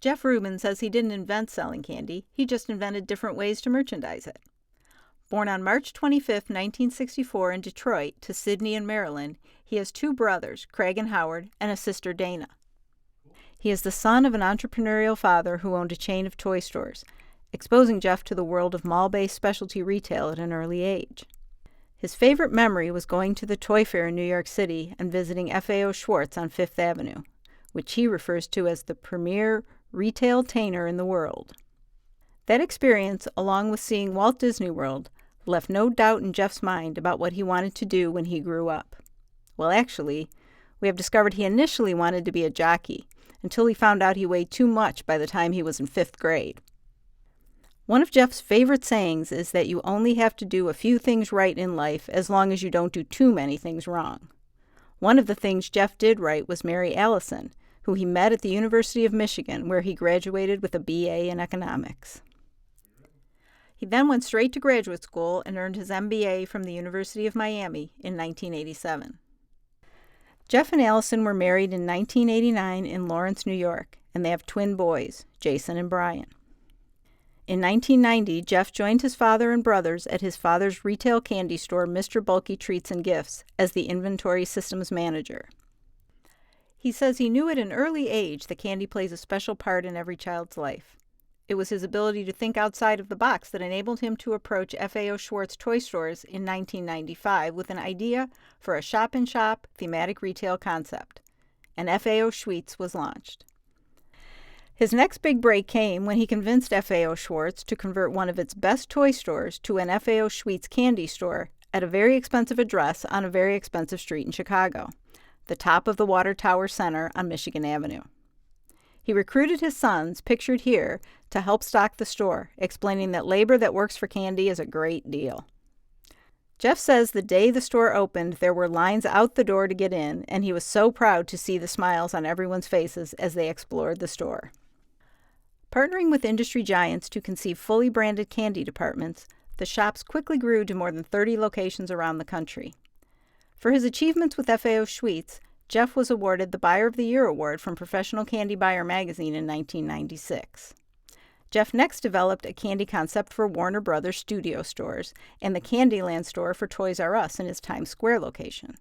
Jeff Rubin says he didn't invent selling candy, he just invented different ways to merchandise it. Born on March 25, 1964 in Detroit to Sidney and Marilyn, he has two brothers, Craig and Howard, and a sister, Dana. He is the son of an entrepreneurial father who owned a chain of toy stores, exposing Jeff to the world of mall-based specialty retail at an early age. His favorite memory was going to the toy fair in New York City and visiting FAO Schwarz on Fifth Avenue, which he refers to as the premier retail tainer in the world. That experience, along with seeing Walt Disney World, left no doubt in Jeff's mind about what he wanted to do when he grew up. Well, actually, we have discovered he initially wanted to be a jockey, until he found out he weighed too much by the time he was in 5th grade. One of Jeff's favorite sayings is that you only have to do a few things right in life as long as you don't do too many things wrong. One of the things Jeff did right was marry Allison, who he met at the University of Michigan, where he graduated with a BA in economics. He then went straight to graduate school and earned his MBA from the University of Miami in 1987. Jeff and Allison were married in 1989 in Lawrence, New York, and they have twin boys, Jason and Brian. In 1990, Jeff joined his father and brothers at his father's retail candy store, Mr. Bulky Treats and Gifts, as the inventory systems manager. He says he knew at an early age that candy plays a special part in every child's life. It was his ability to think outside of the box that enabled him to approach FAO Schwarz toy stores in 1995 with an idea for a shop-in-shop thematic retail concept, and FAO Schwarz was launched. His next big break came when he convinced FAO Schwarz to convert one of its best toy stores to an FAO Schwarz candy store at a very expensive address on a very expensive street in Chicago, the top of the Water Tower Center on Michigan Avenue. He recruited his sons, pictured here, to help stock the store, explaining that labor that works for candy is a great deal. Jeff says the day the store opened, there were lines out the door to get in, and he was so proud to see the smiles on everyone's faces as they explored the store. Partnering with industry giants to conceive fully branded candy departments, the shops quickly grew to more than 30 locations around the country. For his achievements with FAO Schwarz, Jeff was awarded the Buyer of the Year Award from Professional Candy Buyer magazine in 1996. Jeff next developed a candy concept for Warner Brothers studio stores and the Candyland store for Toys R Us in his Times Square location.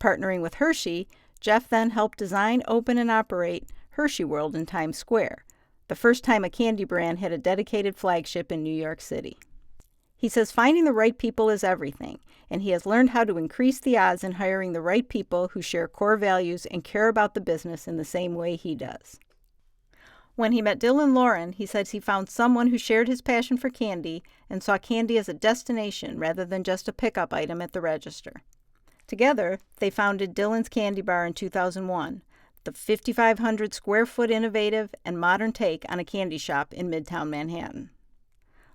Partnering with Hershey, Jeff then helped design, open, and operate Hershey World in Times Square, the first time a candy brand had a dedicated flagship in New York City. He says finding the right people is everything, and he has learned how to increase the odds in hiring the right people who share core values and care about the business in the same way he does. When he met Dylan Lauren, he says he found someone who shared his passion for candy and saw candy as a destination rather than just a pickup item at the register. Together, they founded Dylan's Candy Bar in 2001, the 5,500 square foot innovative and modern take on a candy shop in Midtown Manhattan.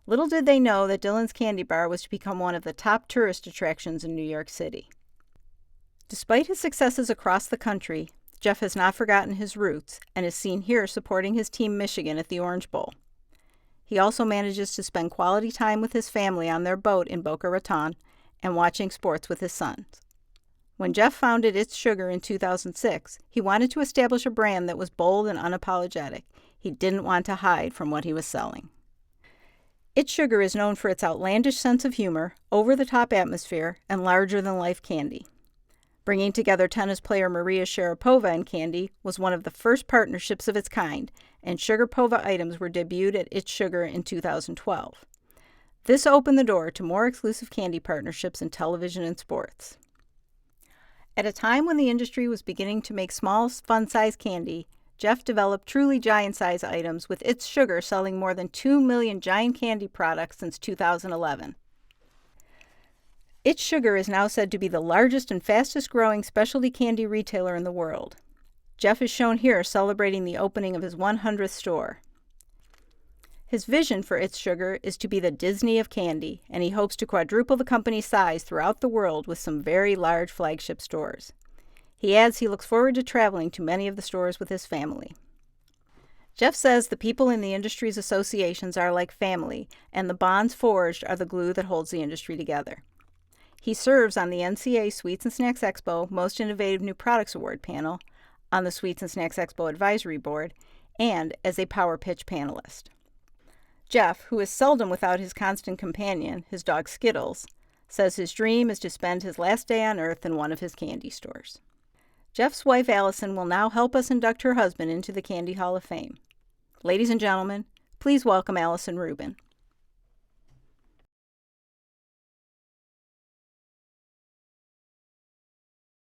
Little did they know that Dylan's Candy Bar was to become one of the top tourist attractions in New York City. Despite his successes across the country, Jeff has not forgotten his roots and is seen here supporting his Team Michigan at the Orange Bowl. He also manages to spend quality time with his family on their boat in Boca Raton and watching sports with his sons. When Jeff founded It's Sugar in 2006, he wanted to establish a brand that was bold and unapologetic. He didn't want to hide from what he was selling. It's Sugar is known for its outlandish sense of humor, over-the-top atmosphere, and larger-than-life candy. Bringing together tennis player Maria Sharapova and candy was one of the first partnerships of its kind, and Sugarpova items were debuted at It's Sugar in 2012. This opened the door to more exclusive candy partnerships in television and sports. At a time when the industry was beginning to make small, fun-sized candy, Jeff developed truly giant-size items, with It's Sugar selling more than 2 million giant candy products since 2011. It's Sugar is now said to be the largest and fastest-growing specialty candy retailer in the world. Jeff is shown here celebrating the opening of his 100th store. His vision for It's Sugar is to be the Disney of candy, and he hopes to quadruple the company's size throughout the world with some very large flagship stores. He adds he looks forward to traveling to many of the stores with his family. Jeff says the people in the industry's associations are like family, and the bonds forged are the glue that holds the industry together. He serves on the NCA Sweets and Snacks Expo Most Innovative New Products Award panel, on the Sweets and Snacks Expo Advisory Board, and as a Power Pitch panelist. Jeff, who is seldom without his constant companion, his dog Skittles, says his dream is to spend his last day on Earth in one of his candy stores. Jeff's wife Allison will now help us induct her husband into the Candy Hall of Fame. Ladies and gentlemen, please welcome Allison Rubin.